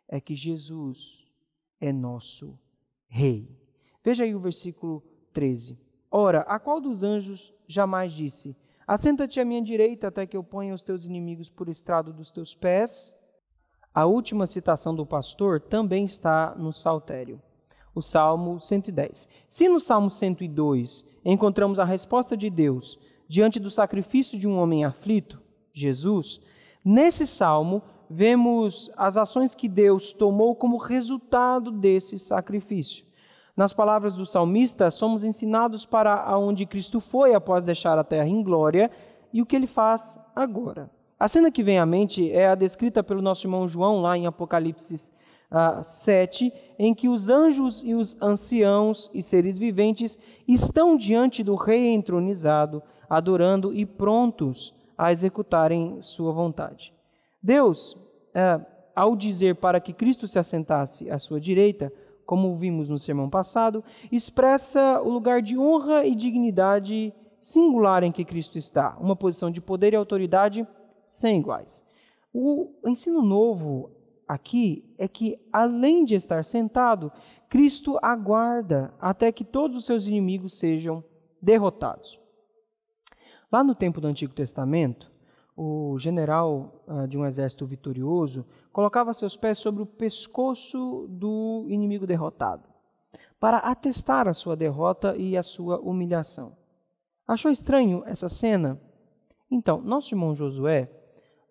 é que Jesus é nosso Rei. Veja aí o versículo 13. Ora, a qual dos anjos jamais disse: assenta-te à minha direita até que eu ponha os teus inimigos por estrado dos teus pés? A última citação do pastor também está no Saltério, o Salmo 110. Se no Salmo 102 encontramos a resposta de Deus diante do sacrifício de um homem aflito, Jesus, nesse Salmo vemos as ações que Deus tomou como resultado desse sacrifício. Nas palavras do salmista, somos ensinados para aonde Cristo foi após deixar a terra em glória e o que ele faz agora. A cena que vem à mente é a descrita pelo nosso irmão João lá em Apocalipse 7, em que os anjos e os anciãos e seres viventes estão diante do Rei entronizado, adorando e prontos a executarem sua vontade. Deus, ao dizer para que Cristo se assentasse à sua direita, como vimos no sermão passado, expressa o lugar de honra e dignidade singular em que Cristo está, uma posição de poder e autoridade sem iguais. O ensino novo aqui é que, além de estar sentado, Cristo aguarda até que todos os seus inimigos sejam derrotados. Lá no tempo do Antigo Testamento, o general de um exército vitorioso colocava seus pés sobre o pescoço do inimigo derrotado, para atestar a sua derrota e a sua humilhação. Achou estranho essa cena? Então, nosso irmão Josué,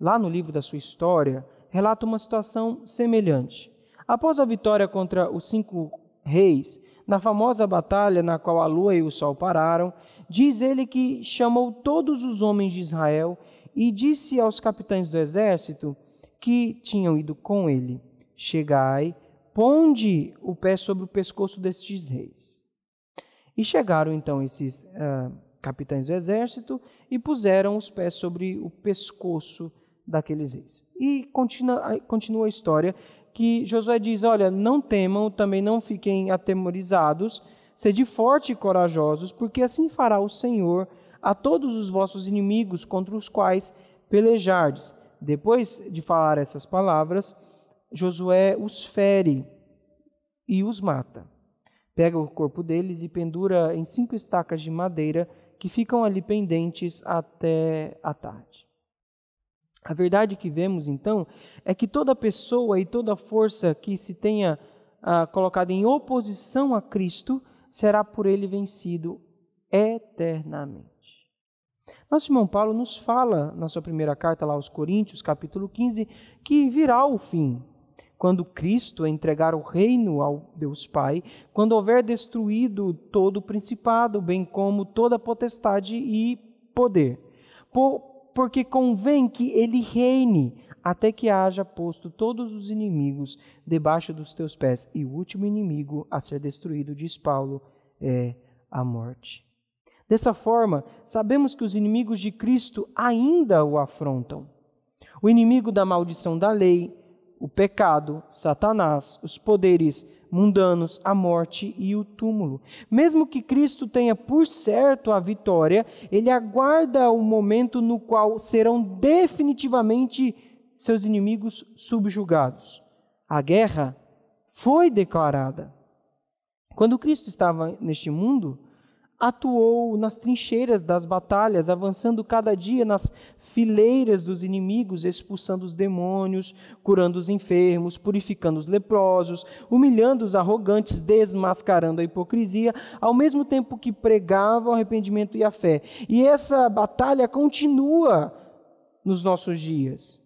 lá no livro da sua história, relata uma situação semelhante. Após a vitória contra os 5 reis, na famosa batalha na qual a lua e o sol pararam, diz ele que chamou todos os homens de Israel e disse aos capitães do exército que tinham ido com ele: chegai, ponde o pé sobre o pescoço destes reis. E chegaram então esses capitães do exército e puseram os pés sobre o pescoço daqueles reis. E continua a história que Josué diz, olha, não temam, também não fiquem atemorizados, sede fortes e corajosos, porque assim fará o Senhor a todos os vossos inimigos contra os quais pelejardes. Depois de falar essas palavras, Josué os fere e os mata. Pega o corpo deles e pendura em 5 estacas de madeira que ficam ali pendentes até a tarde. A verdade que vemos, então, é que toda pessoa e toda força que se tenha colocado em oposição a Cristo será por ele vencido eternamente. Nosso irmão Paulo nos fala, na sua primeira carta lá aos Coríntios, capítulo 15, que virá o fim, quando Cristo entregar o reino ao Deus Pai, quando houver destruído todo o principado, bem como toda potestade e poder. Porque convém que ele reine até que haja posto todos os inimigos debaixo dos teus pés. E o último inimigo a ser destruído, diz Paulo, é a morte. Dessa forma, sabemos que os inimigos de Cristo ainda o afrontam. O inimigo da maldição da lei, o pecado, Satanás, os poderes mundanos, a morte e o túmulo. Mesmo que Cristo tenha por certo a vitória, ele aguarda o momento no qual serão definitivamente seus inimigos subjugados. A guerra foi declarada. Quando Cristo estava neste mundo, atuou nas trincheiras das batalhas, avançando cada dia nas fileiras dos inimigos, expulsando os demônios, curando os enfermos, purificando os leprosos, humilhando os arrogantes, desmascarando a hipocrisia, ao mesmo tempo que pregava o arrependimento e a fé. E essa batalha continua nos nossos dias.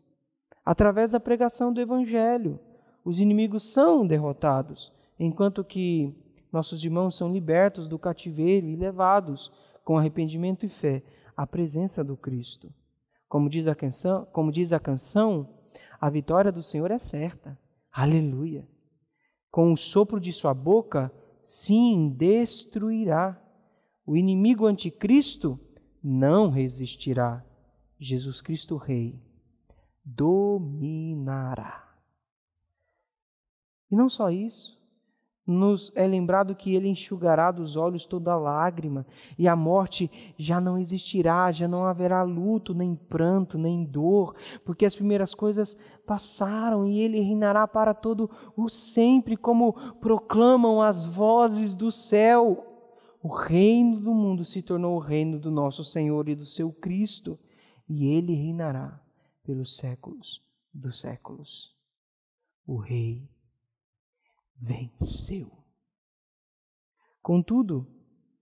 Através da pregação do Evangelho, os inimigos são derrotados, enquanto que nossos irmãos são libertos do cativeiro e levados, com arrependimento e fé, à presença do Cristo. Como diz a canção, a vitória do Senhor é certa. Aleluia! Com o sopro de sua boca, sim, destruirá. O inimigo anticristo não resistirá. Jesus Cristo Rei dominará. E não só isso, nos é lembrado que ele enxugará dos olhos toda lágrima, e a morte já não existirá, já não haverá luto, nem pranto, nem dor, porque as primeiras coisas passaram e ele reinará para todo o sempre, como proclamam as vozes do céu. O reino do mundo se tornou o reino do nosso Senhor e do seu Cristo, e ele reinará pelos séculos dos séculos. O Rei venceu. Contudo,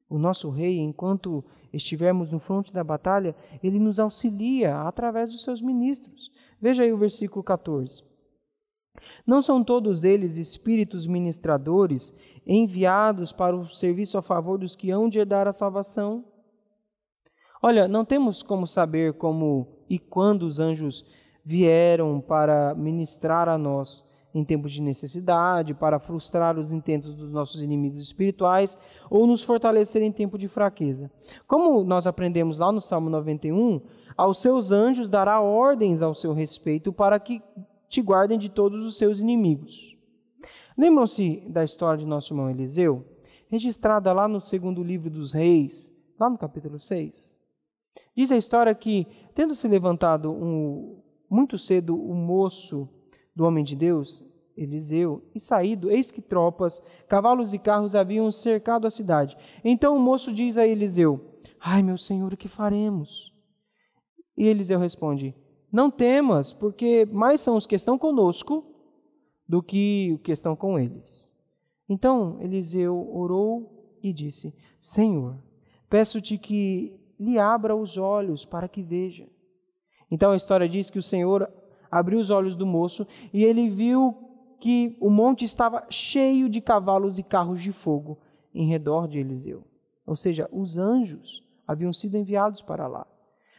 o nosso Rei, enquanto estivermos no fronte da batalha, ele nos auxilia através dos seus ministros. Veja aí o versículo 14. Não são todos eles espíritos ministradores enviados para o serviço a favor dos que hão de herdar a salvação? Olha, não temos como saber como e quando os anjos vieram para ministrar a nós em tempos de necessidade, para frustrar os intentos dos nossos inimigos espirituais ou nos fortalecer em tempo de fraqueza. Como nós aprendemos lá no Salmo 91, aos seus anjos dará ordens ao seu respeito para que te guardem de todos os seus inimigos. Lembram-se da história de nosso irmão Eliseu, registrada lá no 2º livro dos Reis, lá no capítulo 6? Diz a história que, tendo se levantado muito cedo o moço do homem de Deus, Eliseu, e saído, eis que tropas, cavalos e carros haviam cercado a cidade. Então o moço diz a Eliseu: ai, meu senhor, o que faremos? E Eliseu responde: não temas, porque mais são os que estão conosco do que os que estão com eles. Então Eliseu orou e disse: Senhor, peço-te que lhe abra os olhos para que veja. Então a história diz que o Senhor abriu os olhos do moço e ele viu que o monte estava cheio de cavalos e carros de fogo em redor de Eliseu. Ou seja, os anjos haviam sido enviados para lá.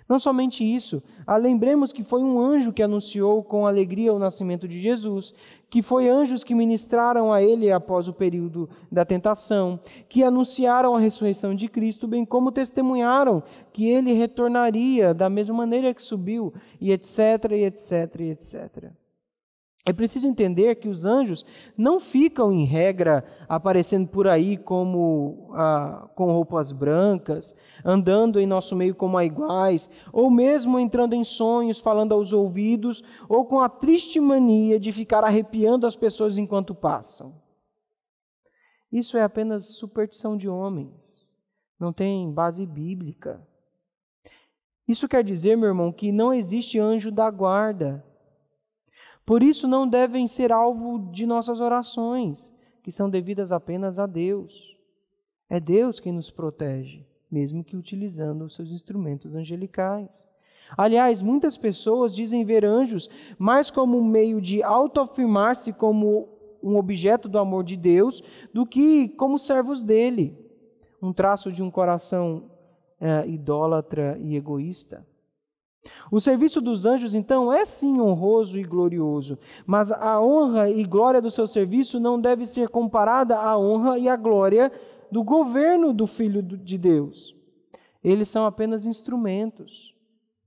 Não somente isso, lembremos que foi um anjo que anunciou com alegria o nascimento de Jesus, que foi anjos que ministraram a ele após o período da tentação, que anunciaram a ressurreição de Cristo, bem como testemunharam que ele retornaria da mesma maneira que subiu, e etc, e etc, e etc. É preciso entender que os anjos não ficam, em regra, aparecendo por aí como com roupas brancas, andando em nosso meio como a iguais, ou mesmo entrando em sonhos, falando aos ouvidos, ou com a triste mania de ficar arrepiando as pessoas enquanto passam. Isso é apenas superstição de homens, não tem base bíblica. Isso quer dizer, meu irmão, que não existe anjo da guarda. Por isso não devem ser alvo de nossas orações, que são devidas apenas a Deus. É Deus quem nos protege, mesmo que utilizando os seus instrumentos angelicais. Aliás, muitas pessoas dizem ver anjos mais como um meio de autoafirmar-se como um objeto do amor de Deus, do que como servos dele. Um traço de um coração idólatra e egoísta. O serviço dos anjos, então, é sim honroso e glorioso, mas a honra e glória do seu serviço não deve ser comparada à honra e à glória do governo do Filho de Deus. Eles são apenas instrumentos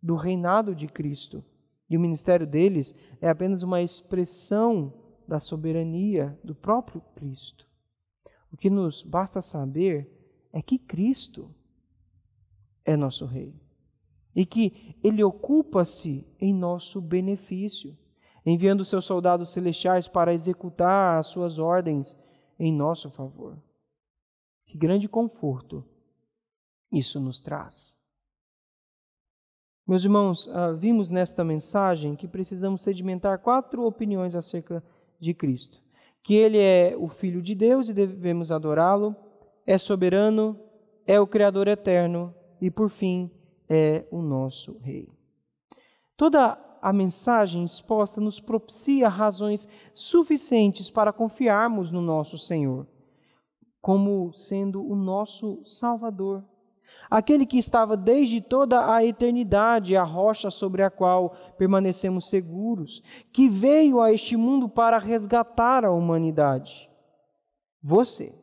do reinado de Cristo, e o ministério deles é apenas uma expressão da soberania do próprio Cristo. O que nos basta saber é que Cristo é nosso Rei. E que Ele ocupa-se em nosso benefício, enviando seus soldados celestiais para executar as suas ordens em nosso favor. Que grande conforto isso nos traz. Meus irmãos, vimos nesta mensagem que precisamos sedimentar 4 opiniões acerca de Cristo. Que Ele é o Filho de Deus e devemos adorá-lo, é soberano, é o Criador eterno e, por fim, é o nosso Rei. Toda a mensagem exposta nos propicia razões suficientes para confiarmos no nosso Senhor, como sendo o nosso Salvador, aquele que estava desde toda a eternidade, a rocha sobre a qual permanecemos seguros, que veio a este mundo para resgatar a humanidade. Você,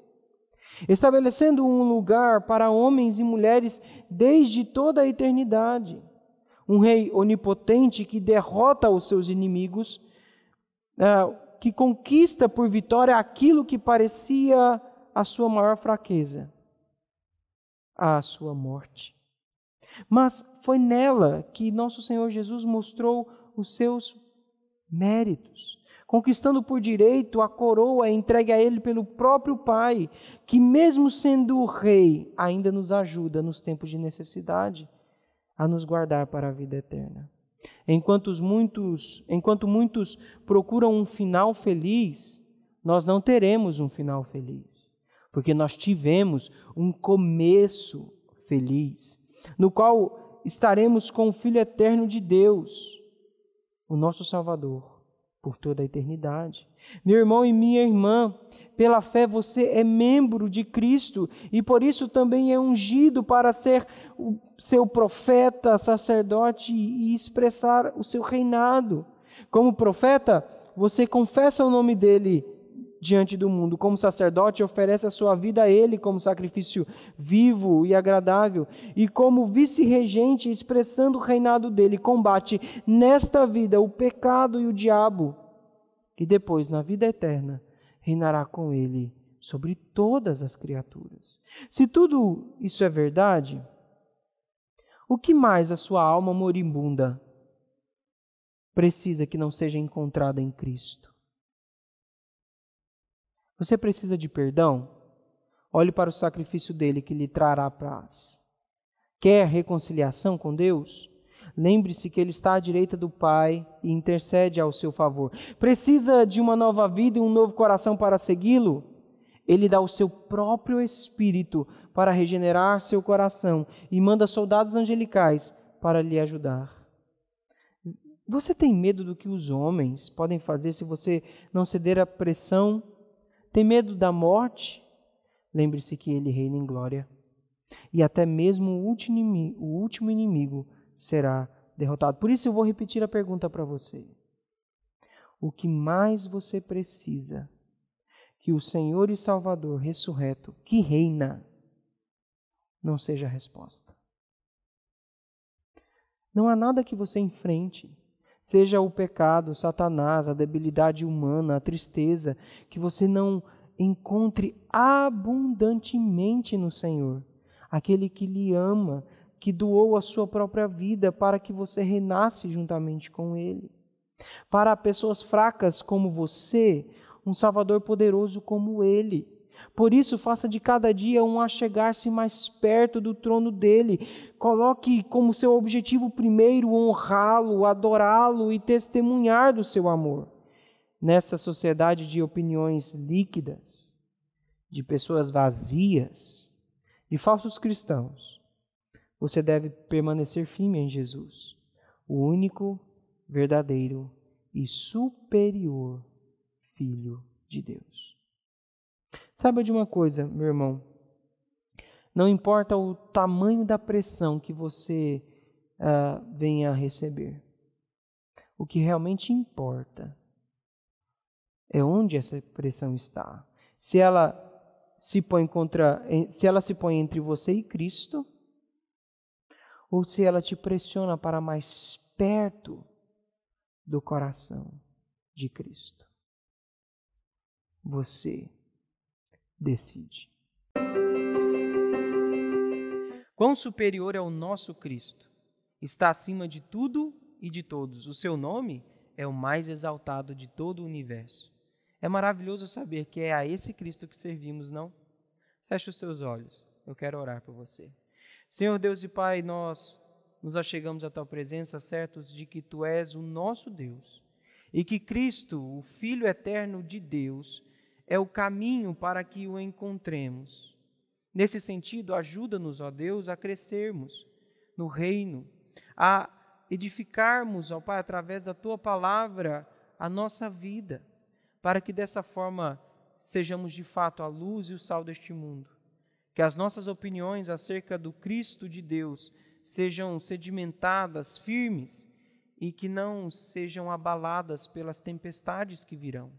estabelecendo um lugar para homens e mulheres desde toda a eternidade. Um rei onipotente que derrota os seus inimigos, que conquista por vitória aquilo que parecia a sua maior fraqueza, a sua morte. Mas foi nela que nosso Senhor Jesus mostrou os seus méritos, conquistando por direito a coroa entregue a Ele pelo próprio Pai, que mesmo sendo o Rei, ainda nos ajuda nos tempos de necessidade a nos guardar para a vida eterna. Enquanto muitos procuram um final feliz, nós não teremos um final feliz, porque nós tivemos um começo feliz, no qual estaremos com o Filho eterno de Deus, o nosso Salvador, por toda a eternidade. Meu irmão e minha irmã, pela fé você é membro de Cristo e por isso também é ungido para ser o seu profeta, sacerdote e expressar o seu reinado. Como profeta, você confessa o nome dele diante do mundo. Como sacerdote, oferece a sua vida a Ele como sacrifício vivo e agradável. E como vice-regente, expressando o reinado dele, combate nesta vida o pecado e o diabo, que depois, na vida eterna, reinará com Ele sobre todas as criaturas. Se tudo isso é verdade, o que mais a sua alma moribunda precisa que não seja encontrada em Cristo? Você precisa de perdão? Olhe para o sacrifício dele que lhe trará paz. Quer reconciliação com Deus? Lembre-se que Ele está à direita do Pai e intercede ao seu favor. Precisa de uma nova vida e um novo coração para segui-lo? Ele dá o seu próprio Espírito para regenerar seu coração e manda soldados angelicais para lhe ajudar. Você tem medo do que os homens podem fazer se você não ceder à pressão? Tem medo da morte? Lembre-se que Ele reina em glória. E até mesmo o último inimigo será derrotado. Por isso eu vou repetir a pergunta para você. O que mais você precisa que o Senhor e Salvador ressurreto, que reina, não seja a resposta? Não há nada que você enfrente, seja o pecado, Satanás, a debilidade humana, a tristeza, que você não encontre abundantemente no Senhor, aquele que lhe ama, que doou a sua própria vida para que você reinasse juntamente com Ele. Para pessoas fracas como você, um Salvador poderoso como Ele. Por isso, faça de cada dia um achegar-se mais perto do trono dEle. Coloque como seu objetivo primeiro honrá-lo, adorá-lo e testemunhar do seu amor. Nessa sociedade de opiniões líquidas, de pessoas vazias, de falsos cristãos, você deve permanecer firme em Jesus, o único, verdadeiro e superior Filho de Deus. Saiba de uma coisa, meu irmão, não importa o tamanho da pressão que você venha a receber, o que realmente importa é onde essa pressão está. Se ela se põe entre você e Cristo, ou se ela te pressiona para mais perto do coração de Cristo. Você decide. Quão superior é o nosso Cristo? Está acima de tudo e de todos. O seu nome é o mais exaltado de todo o universo. É maravilhoso saber que é a esse Cristo que servimos, não? Feche os seus olhos. Eu quero orar por você. Senhor Deus e Pai, nós nos achegamos à Tua presença certos de que Tu és o nosso Deus e que Cristo, o Filho eterno de Deus, é o caminho para que o encontremos. Nesse sentido, ajuda-nos, ó Deus, a crescermos no reino, a edificarmos, ó Pai, através da Tua palavra, a nossa vida, para que dessa forma sejamos de fato a luz e o sal deste mundo. Que as nossas opiniões acerca do Cristo de Deus sejam sedimentadas, firmes, e que não sejam abaladas pelas tempestades que virão.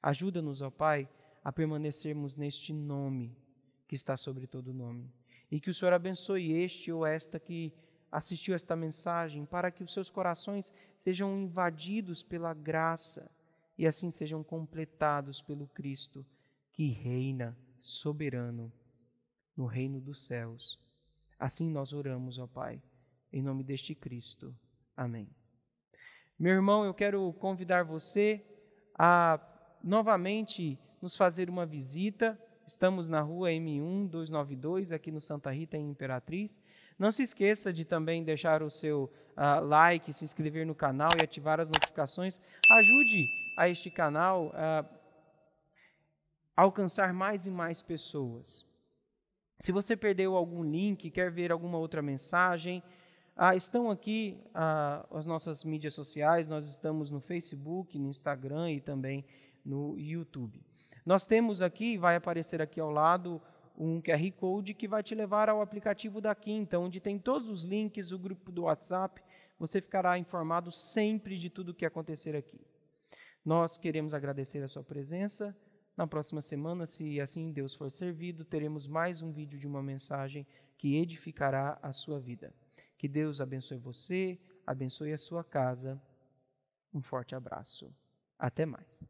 Ajuda-nos, ó Pai, a permanecermos neste nome que está sobre todo nome. E que o Senhor abençoe este ou esta que assistiu esta mensagem, para que os seus corações sejam invadidos pela graça e assim sejam completados pelo Cristo que reina soberano no reino dos céus. Assim nós oramos, ó Pai, em nome deste Cristo. Amém. Meu irmão, eu quero convidar você a novamente nos fazer uma visita. Estamos na rua M1 292, aqui no Santa Rita, em Imperatriz. Não se esqueça de também deixar o seu like, se inscrever no canal e ativar as notificações. Ajude a este canal a alcançar mais e mais pessoas. Se você perdeu algum link, quer ver alguma outra mensagem, estão aqui as nossas mídias sociais. Nós estamos no Facebook, no Instagram e também no YouTube. Nós temos aqui, vai aparecer aqui ao lado, um QR Code que vai te levar ao aplicativo da Quinta, onde tem todos os links, o grupo do WhatsApp. Você ficará informado sempre de tudo o que acontecer aqui. Nós queremos agradecer a sua presença. Na próxima semana, se assim Deus for servido, teremos mais um vídeo de uma mensagem que edificará a sua vida. Que Deus abençoe você, abençoe a sua casa. Um forte abraço. Até mais.